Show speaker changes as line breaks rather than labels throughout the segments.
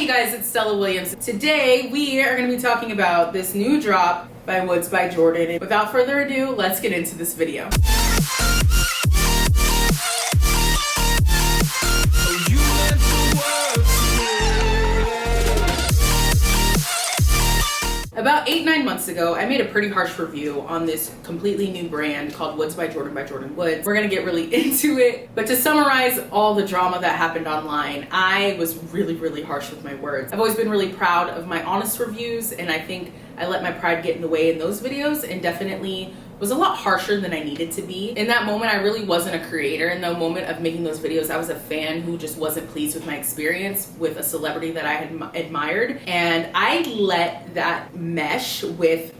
guys, it's Stella Williams. Today we are going to be talking about this new drop by Woods by Jordyn. Without further ado, let's get into this video. About 8-9 months ago, I made a pretty harsh review on this completely new brand called Woods by Jordyn Woods. We're gonna get really into it, but to summarize all the drama that happened online, I was really harsh with my words. I've always been really proud of my honest reviews, and I think I let my pride get in the way in those videos, and definitely was a lot harsher than I needed to be. In that moment, I really wasn't a creator. In the moment of making those videos, I was a fan who just wasn't pleased with my experience with a celebrity that I had admired. And I let that mesh with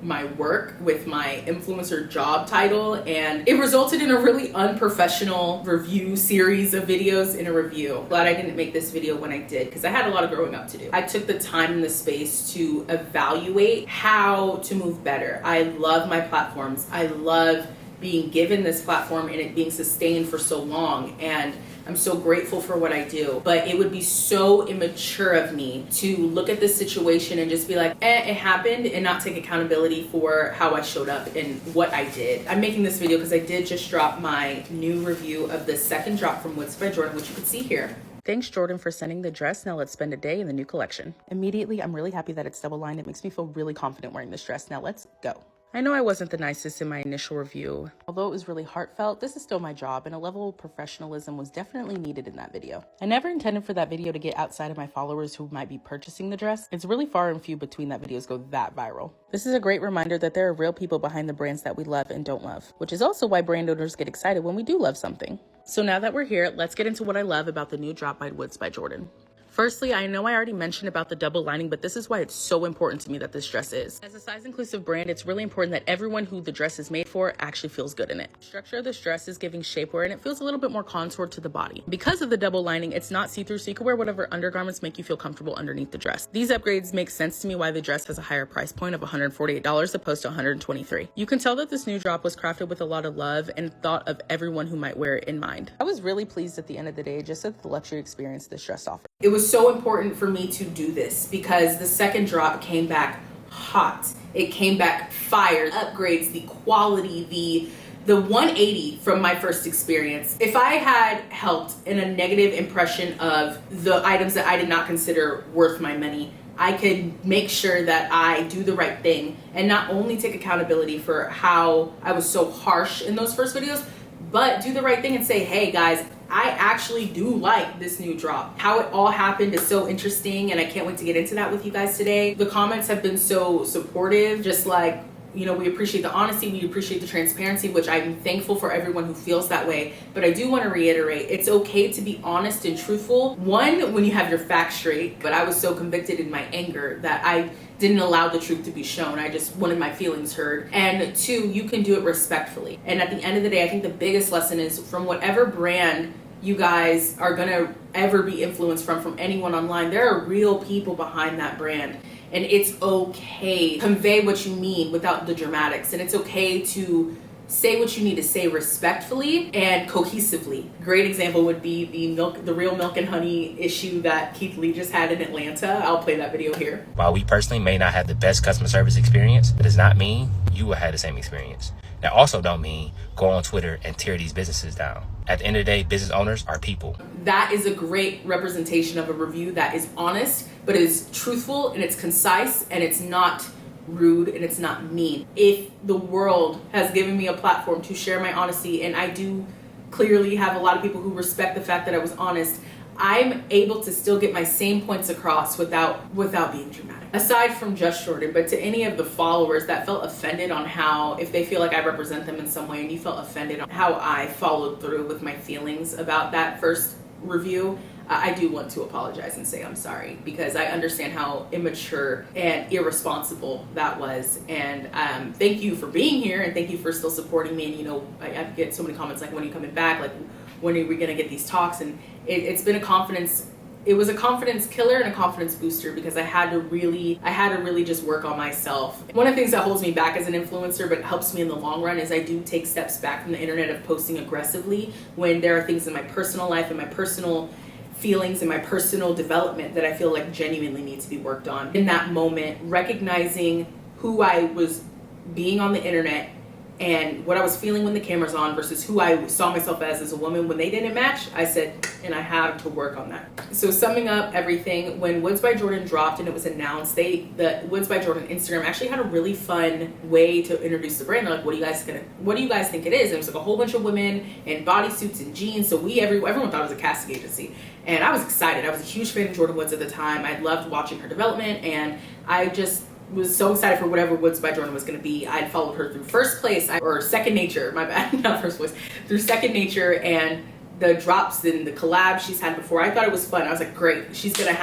my work, with my influencer job title, and it resulted in a really unprofessional review series of videos in a review. Glad I didn't make this video when I did, because I had a lot of growing up to do. I took the time and the space to evaluate how to move better. I love my platforms. I love being given this platform and it being sustained for so long, and I'm so grateful for what I do. But it would be so immature of me to look at this situation and just be like, it happened, and not take accountability for how I showed up and what I did. I'm making this video because I did just drop my new review of the second drop from Woods by Jordyn, which you can see here. Thanks, Jordyn, for sending the dress. Now let's spend a day in the new collection. Immediately, I'm really happy that it's double lined. It makes me feel really confident wearing this dress. Now let's go. I know I wasn't the nicest in my initial review. Although it was really heartfelt, this is still my job, and a level of professionalism was definitely needed in that video. I never intended for that video to get outside of my followers who might be purchasing the dress. It's really far and few between that videos go that viral. This is a great reminder that there are real people behind the brands that we love and don't love, which is also why brand owners get excited when we do love something. So now that we're here, let's get into what I love about the new drop by Woods by Jordyn. Firstly, I know I already mentioned about the double lining, but this is why it's so important to me that this dress is. As a size-inclusive brand, it's really important that everyone who the dress is made for actually feels good in it. The structure of this dress is giving shapewear, and it feels a little bit more contoured to the body. Because of the double lining, it's not see-through, so you can wear whatever undergarments make you feel comfortable underneath the dress. These upgrades make sense to me why the dress has a higher price point of $148 opposed to $123. You can tell that this new drop was crafted with a lot of love and thought of everyone who might wear it in mind. I was really pleased at the end of the day just at the luxury experience this dress offered. It was so important for me to do this because the second drop came back hot. It came back fire, upgrades, the quality, the 180 from my first experience. If I had helped in a negative impression of the items that I did not consider worth my money, I could make sure that I do the right thing and not only take accountability for how I was so harsh in those first videos, but do the right thing and say, hey guys, I actually do like this new drop. How it all happened is so interesting, and I can't wait to get into that with you guys today. The comments have been so supportive, just like, you know, we appreciate the honesty, we appreciate the transparency, which I'm thankful for everyone who feels that way. But I do want to reiterate, it's okay to be honest and truthful. One, when you have your facts straight, but I was so convicted in my anger that I didn't allow the truth to be shown. I just wanted my feelings heard. And two, you can do it respectfully. And at the end of the day, I think the biggest lesson is from whatever brand you guys are gonna ever be influenced from anyone online, there are real people behind that brand. And it's okay to convey what you mean without the dramatics. And it's okay to say what you need to say respectfully and cohesively. Great example would be the real milk and honey issue that Keith Lee just had in Atlanta. I'll play that video here.
While we personally may not have the best customer service experience, it does not mean you will have the same experience. That also don't mean go on Twitter and tear these businesses down. At the end of the day, business owners are people.
That is a great representation of a review that is honest, but is truthful, and it's concise, and it's not rude, and it's not mean. If the world has given me a platform to share my honesty, and I do clearly have a lot of people who respect the fact that I was honest, I'm able to still get my same points across without being dramatic. Aside from just Jordyn, but to any of the followers that felt offended on how, if they feel like I represent them in some way and you felt offended on how I followed through with my feelings about that first review, I do want to apologize and say I'm sorry, because I understand how immature and irresponsible that was. And thank you for being here, and thank you for still supporting me. And you know, I get so many comments like, when are you coming back? Like, when are we gonna get these talks? And it's been a confidence. It was a confidence killer and a confidence booster, because I had to really just work on myself. One of the things that holds me back as an influencer but helps me in the long run is I do take steps back from the internet of posting aggressively when there are things in my personal life and my personal feelings and my personal development that I feel like genuinely needs to be worked on. In that moment, recognizing who I was being on the internet and what I was feeling when the camera's on versus who I saw myself as a woman when they didn't match, I said, and I had to work on that. So summing up everything, when Woods by Jordyn dropped and it was announced, the Woods by Jordyn Instagram actually had a really fun way to introduce the brand. They're like, what do you guys think it is? And it was like a whole bunch of women in bodysuits and jeans. So everyone thought it was a casting agency. And I was excited. I was a huge fan of Jordyn Woods at the time. I loved watching her development, and I just was so excited for whatever Woods by Jordyn was going to be. I'd followed her through Second Nature, my bad, not First Place, through Second Nature, and the drops and the collabs she's had before. I thought it was fun. I was like, great, she's just going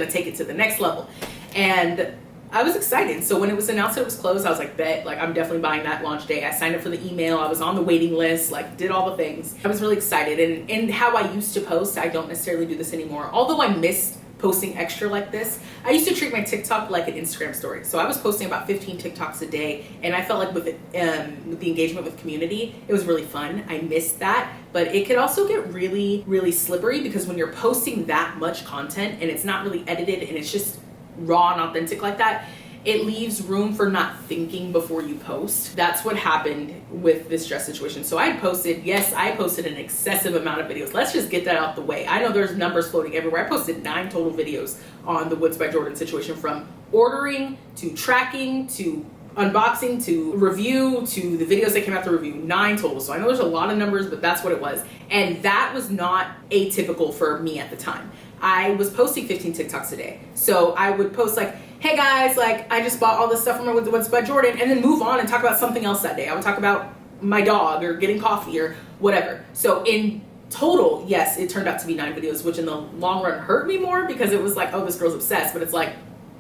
to take it to the next level. And I was excited. So when it was announced that it was closed, I was like, bet, like, I'm definitely buying that launch day. I signed up for the email. I was on the waiting list, like, did all the things. I was really excited. And how I used to post, I don't necessarily do this anymore. Although I missed posting extra like this, I used to treat my TikTok like an Instagram story. So I was posting about 15 TikToks a day, and I felt like with the engagement with community, it was really fun. I missed that, but it could also get really, really slippery, because when you're posting that much content and it's not really edited and it's just raw and authentic like that, it leaves room for not thinking before you post. That's what happened with this dress situation. So I posted an excessive amount of videos. Let's just get that out the way. I know there's numbers floating everywhere. I posted 9 total videos on the Woods by Jordyn situation, from ordering to tracking to unboxing to review to the videos that came out to review. 9 total. So I know there's a lot of numbers, but that's what it was. And that was not atypical for me at the time. I was posting 15 TikToks a day. So I would post like, hey guys, like, I just bought all this stuff from Woods by Jordyn, and then move on and talk about something else that day. I would talk about my dog or getting coffee or whatever. So in total, yes, it turned out to be 9 videos, which in the long run hurt me more, because it was like, oh, this girl's obsessed. But it's like,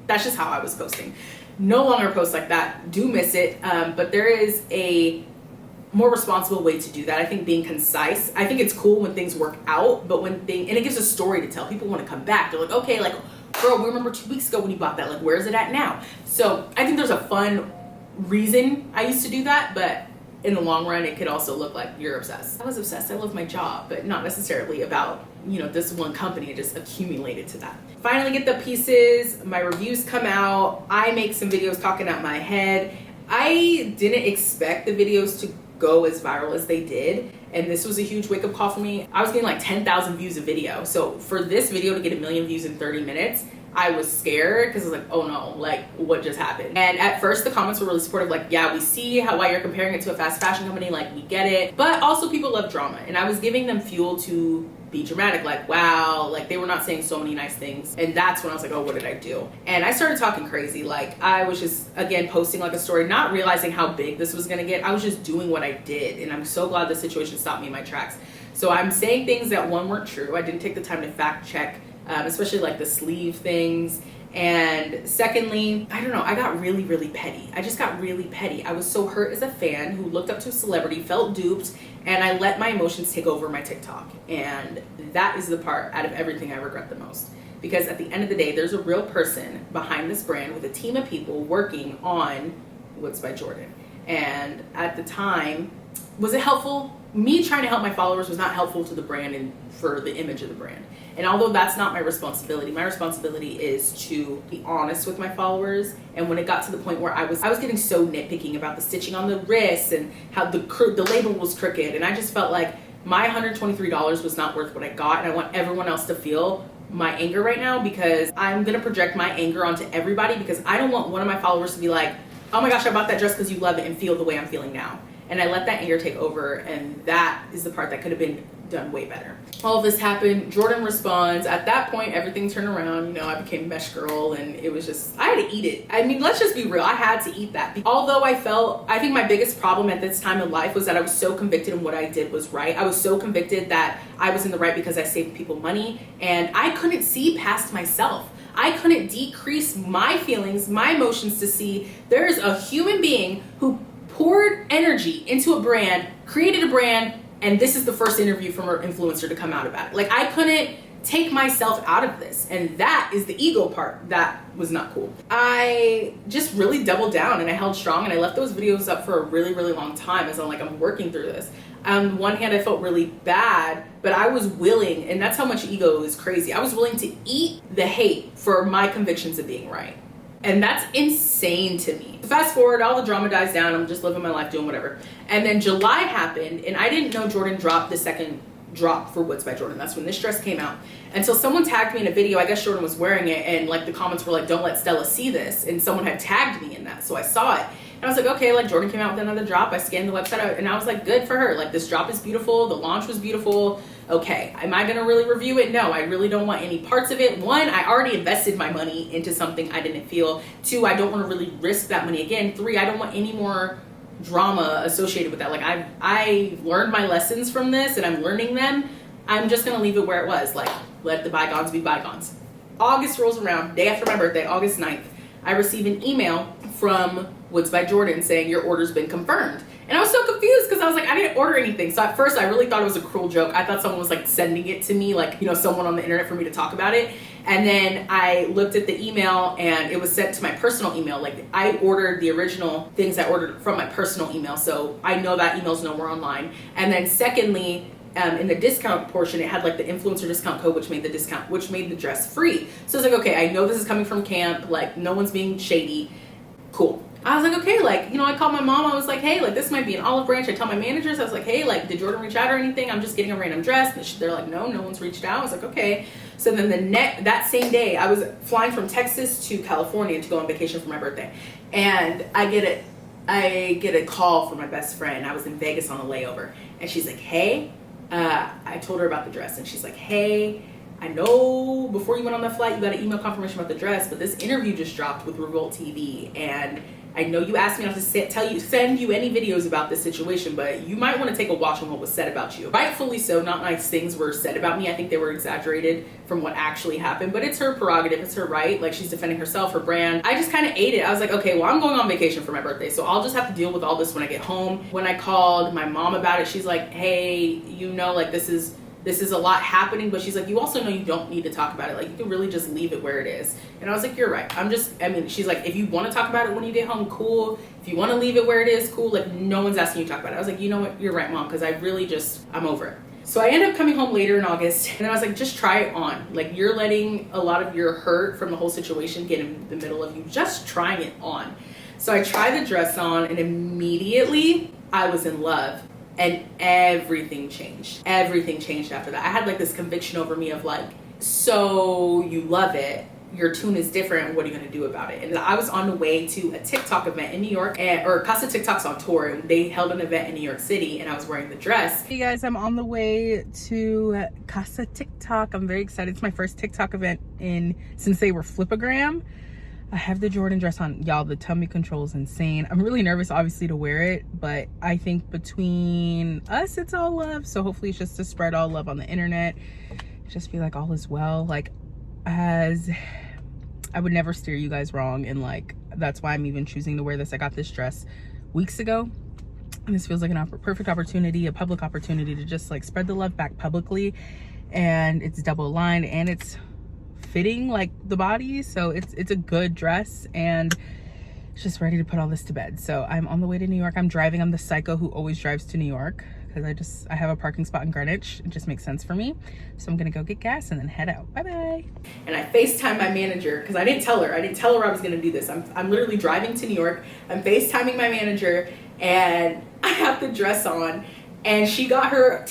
that's just how I was posting. No longer post like that. Do miss it. But there is a more responsible way to do that. I think being concise. I think it's cool when things work out, but and it gives a story to tell. People want to come back. They're like, okay, like, girl, we remember 2 weeks ago when you bought that. Like, where is it at now? So I think there's a fun reason I used to do that, but in the long run, it could also look like you're obsessed. I was obsessed. I love my job, but not necessarily about, this one company. It just accumulated to that. Finally get the pieces. My reviews come out. I make some videos talking out my head. I didn't expect the videos to go as viral as they did, and this was a huge wake-up call for me. I was getting like 10,000 views a video, so for this video to get 1 million views in 30 minutes, I was scared, because I was like, oh no, like, what just happened? And at first the comments were really supportive, like, yeah, we see why you're comparing it to a fast fashion company, like, we get it. But also people love drama, and I was giving them fuel to be dramatic, like, wow, like, they were not saying so many nice things. And that's when I was like, oh, what did I do? And I started talking crazy. Like, I was just, again, posting like a story, not realizing how big this was gonna get. I was just doing what I did, and I'm so glad the situation stopped me in my tracks. So I'm saying things that, one, weren't true. I didn't take the time to fact check, especially like the sleeve things. And secondly, I don't know, I got really, really petty. I just got really petty. I was so hurt as a fan who looked up to a celebrity, felt duped, and I let my emotions take over my TikTok. And that is the part out of everything I regret the most. Because at the end of the day, there's a real person behind this brand with a team of people working on Woods by Jordyn. And at the time, was it helpful? Me trying to help my followers was not helpful to the brand and for the image of the brand. And although that's not my responsibility is to be honest with my followers. And when it got to the point where I was getting so nitpicking about the stitching on the wrists and how the label was crooked, and I just felt like my $123 was not worth what I got, and I want everyone else to feel my anger right now, because I'm gonna project my anger onto everybody, because I don't want one of my followers to be like, oh my gosh, I bought that dress because you love it, and feel the way I'm feeling now. And I let that anger take over, and that is the part that could have been done way better. All of this happened. Jordyn responds. At that point, everything turned around. I became mesh girl, and it was just, I had to eat it. I mean, let's just be real. I had to eat that. Although I think my biggest problem at this time in life was that I was so convicted in what I did was right. I was so convicted that I was in the right because I saved people money, and I couldn't see past myself. I couldn't decrease my feelings, my emotions, to see there's a human being who poured energy into a brand, created a brand, and this is the first interview from an influencer to come out about it. Like, I couldn't take myself out of this, and that is the ego part that was not cool. I just really doubled down, and I held strong, and I left those videos up for a really, really long time as I'm working through this. On one hand, I felt really bad, but I was willing, and that's how much ego is crazy. I was willing to eat the hate for my convictions of being right. And that's insane to me. Fast forward, all the drama dies down. I'm just living my life, doing whatever. And then July happened, and I didn't know Jordyn dropped the second drop for Woods by Jordyn. That's when this dress came out. And so someone tagged me in a video. I guess Jordyn was wearing it, and like the comments were like, don't let Stella see this. And someone had tagged me in that, so I saw it. And I was like, okay, like Jordyn came out with another drop. I scanned the website out, and I was like, good for her. Like, this drop is beautiful. The launch was beautiful. Okay, am I gonna really review it? No, I really don't want any parts of it. One, I already invested my money into something I didn't feel. Two, I don't want to really risk that money again. Three, I don't want any more drama associated with that. Like, I learned my lessons from this, and I'm learning them. I'm just gonna leave it where it was. Like, let the bygones be bygones. August rolls around, day after my birthday, August 9th. I receive an email from Woods by Jordyn saying your order's been confirmed. And I was so confused because I was like, I didn't order anything. So at first I really thought it was a cruel joke. I thought someone was like sending it to me, like, you know, someone on the internet for me to talk about it. And then I looked at the email and it was sent to my personal email. Like, I ordered the original things I ordered from my personal email. So I know that email's nowhere online. And then secondly, in the discount portion, it had like the influencer discount code, which made the dress free. So I was like, okay, I know this is coming from camp. Like, no one's being shady. Cool. I was like, okay, like, you know, I called my mom. I was like, hey, like, this might be an olive branch. I tell my managers, I was like, hey, like, did Jordyn reach out or anything? I'm just getting a random dress. And they're like, no one's reached out. I was like, okay. So then that same day, I was flying from Texas to California to go on vacation for my birthday. And I get a call from my best friend. I was in Vegas on a layover. And she's like, hey, I told her about the dress. And she's like, hey, I know before you went on that flight, you got an email confirmation about the dress, but this interview just dropped with Revolt TV. And I know you asked me not to send you any videos about this situation, but you might want to take a watch on what was said about you. Rightfully so, not nice things were said about me. I think they were exaggerated from what actually happened, but it's her prerogative, it's her right. Like, she's defending herself, her brand. I just kind of ate it. I was like, okay, well, I'm going on vacation for my birthday, so I'll just have to deal with all this when I get home. When I called my mom about it, she's like, hey, you know, like, this is a lot happening, but she's like, you also know you don't need to talk about it. Like, you can really just leave it where it is. And I was like, you're right. She's like, if you want to talk about it when you get home, cool. If you want to leave it where it is, cool. Like, no one's asking you to talk about it. I was like, you know what? You're right, Mom, because I'm over it. So I ended up coming home later in August, and I was like, just try it on. Like, you're letting a lot of your hurt from the whole situation get in the middle of you. Just trying it on. So I tried the dress on, and immediately I was in love. And everything changed. Everything changed after that. I had like this conviction over me of like, so you love it, your tune is different, what are you gonna do about it? And I was on the way to a TikTok event in New York, or Casa TikTok's on tour, and they held an event in New York City, and I was wearing the dress. Hey guys, I'm on the way to Casa TikTok. I'm very excited. It's my first TikTok event since they were Flipagram. I have the Jordyn dress on. Y'all, the tummy control is insane. I'm really nervous, obviously, to wear it, but I think between us, it's all love. So hopefully it's just to spread all love on the internet. Just feel like all is well. Like, as I would never steer you guys wrong, and like, that's why I'm even choosing to wear this. I got this dress weeks ago, and this feels like a perfect opportunity, a public opportunity to just like spread the love back publicly. And it's double lined, and it's fitting like the body, so it's a good dress, and it's just ready to put all this to bed. So I'm on the way to New York. I'm driving. I'm the psycho who always drives to New York because I have a parking spot in Greenwich. It just makes sense for me. So I'm gonna go get gas and then head out. Bye bye. And I FaceTime my manager because I didn't tell her I was gonna do this. I'm literally driving to New York. I'm FaceTiming my manager, and I have the dress on. And she got her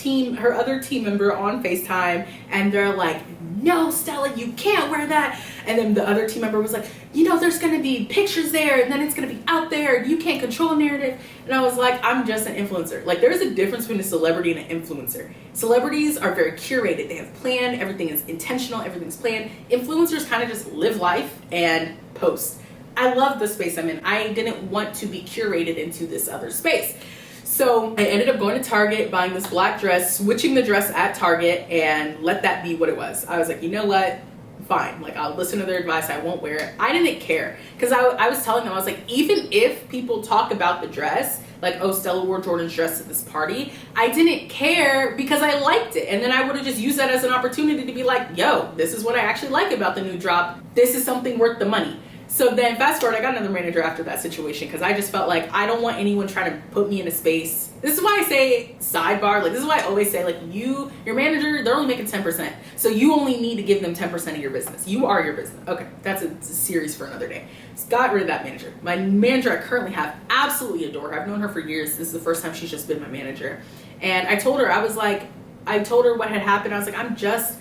other team member on FaceTime, and they're like, no, Stella, you can't wear that. And then the other team member was like, you know, there's gonna be pictures there, and then it's gonna be out there, and you can't control a narrative. And I was like, I'm just an influencer. Like, there's a difference between a celebrity and an influencer. Celebrities are very curated. They have planned, everything is intentional, everything's planned. Influencers kind of just live life and post. I love the space I'm in. I didn't want to be curated into this other space. So I ended up going to Target, buying this black dress, switching the dress at Target, and let that be what it was. I was like, you know what? Fine. Like, I'll listen to their advice. I won't wear it. I didn't care. Because I was telling them, I was like, even if people talk about the dress, like, oh, Stella wore Jordyn's dress at this party, I didn't care because I liked it. And then I would have just used that as an opportunity to be like, yo, this is what I actually like about the new drop. This is something worth the money. So then fast forward, I got another manager after that situation because I just felt like I don't want anyone trying to put me in a space. This is why I say sidebar, like this is why I always say like your manager, they're only making 10%. So you only need to give them 10% of your business. You are your business. Okay, that's a series for another day. So got rid of that manager. My manager I currently have, absolutely adore her. I've known her for years. This is the first time she's just been my manager. And I told her, I told her what had happened. I was like, I'm just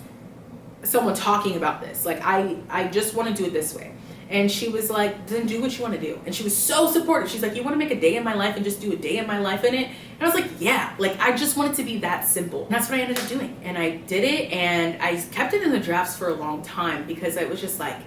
someone talking about this. Like I just want to do it this way. And she was like, then do what you want to do. And she was so supportive. She's like, you want to make a day in my life and just do a day in my life in it? And I was like, yeah, like I just want it to be that simple. And that's what I ended up doing. And I did it, and I kept it in the drafts for a long time because it was just like,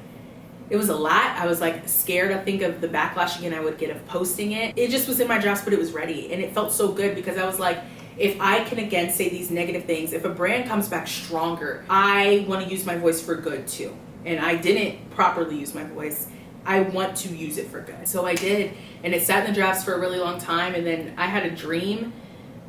it was a lot. I was like scared, I think, of the backlash again I would get of posting it. It just was in my drafts, but it was ready. And it felt so good because I was like, if I can again say these negative things, if a brand comes back stronger, I want to use my voice for good too. And I didn't properly use my voice. I want to use it for good. So I did, and it sat in the drafts for a really long time. And then I had a dream.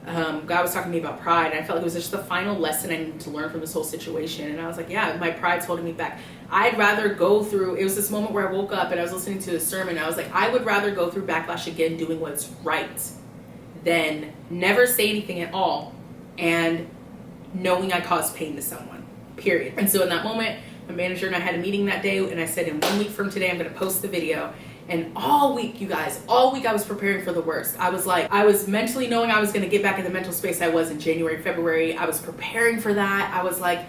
God was talking to me about pride, and I felt like it was just the final lesson I needed to learn from this whole situation. And I was like, yeah, my pride's holding me back. I'd rather go through, it was this moment where I woke up and I was listening to a sermon. I was like, I would rather go through backlash again doing what's right than never say anything at all and knowing I caused pain to someone, period. And so in that moment, my manager and I had a meeting that day, and I said, in 1 week from today, I'm going to post the video. And all week, you guys, all week I was preparing for the worst. I was like, I was mentally knowing I was going to get back in the mental space I was in January, February. I was preparing for that. I was like,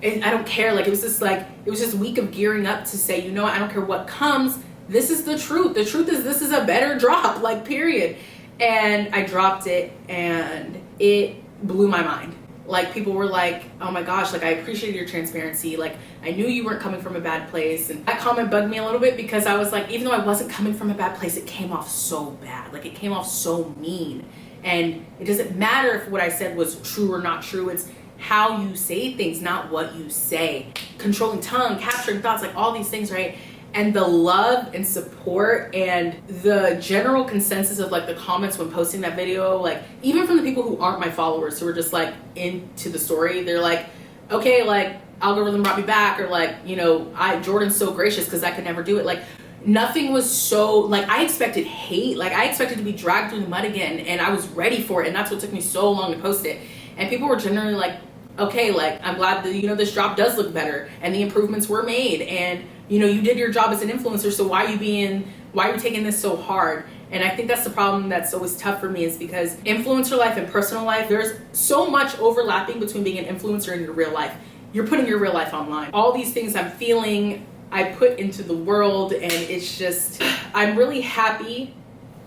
I don't care. Like, it was just a week of gearing up to say, you know what, I don't care what comes. This is the truth. The truth is this is a better drop, like, period. And I dropped it, and it blew my mind. Like, people were like, oh my gosh, like, I appreciated your transparency. Like, I knew you weren't coming from a bad place. And that comment bugged me a little bit because I was like, even though I wasn't coming from a bad place, it came off so bad. Like, it came off so mean. And it doesn't matter if what I said was true or not true. It's how you say things, not what you say. Controlling tongue, capturing thoughts, like all these things, right? And the love and support and the general consensus of like the comments when posting that video, like even from the people who aren't my followers who are just like into the story, they're like, okay, like algorithm brought me back, or like, you know, Jordyn's so gracious because I could never do it. Like nothing was so, like I expected hate, like I expected to be dragged through the mud again, and I was ready for it, and that's what took me so long to post it. And people were generally like, okay, like I'm glad that, you know, this drop does look better and the improvements were made, and you know, you did your job as an influencer, so why are you taking this so hard? And I think that's the problem that's always tough for me, is because influencer life and personal life, there's so much overlapping between being an influencer and your real life. You're putting your real life online. All these things I'm feeling, I put into the world, and it's just, I'm really happy.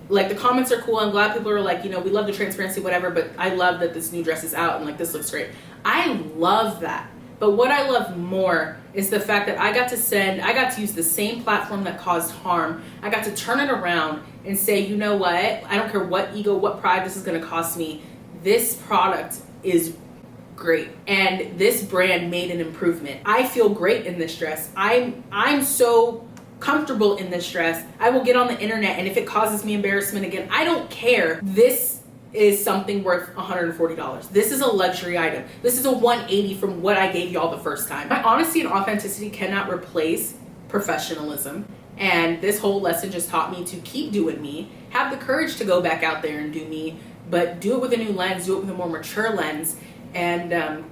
Like the comments are cool. I'm glad people are like, you know, we love the transparency, whatever, but I love that this new dress is out and like this looks great. I love that. But what I love more is the fact that I got to use the same platform that caused harm. I got to turn it around and say, you know what? I don't care what ego, what pride this is going to cost me. This product is great. And this brand made an improvement. I feel great in this dress. I'm so comfortable in this dress. I will get on the internet, and if it causes me embarrassment again, I don't care. This is something worth $140. This is a luxury item. This is a 180 from what I gave y'all the first time. My honesty and authenticity cannot replace professionalism. And this whole lesson just taught me to keep doing me, have the courage to go back out there and do me, but do it with a new lens, do it with a more mature lens, and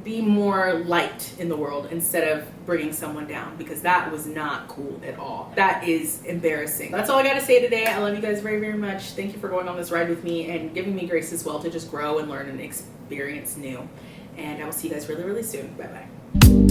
be more light in the world instead of bringing someone down, because that was not cool at all. That is embarrassing. That's all I gotta say today. I love you guys very, very much. Thank you for going on this ride with me and giving me grace as well to just grow and learn and experience new. And I will see you guys really, really soon. Bye-bye.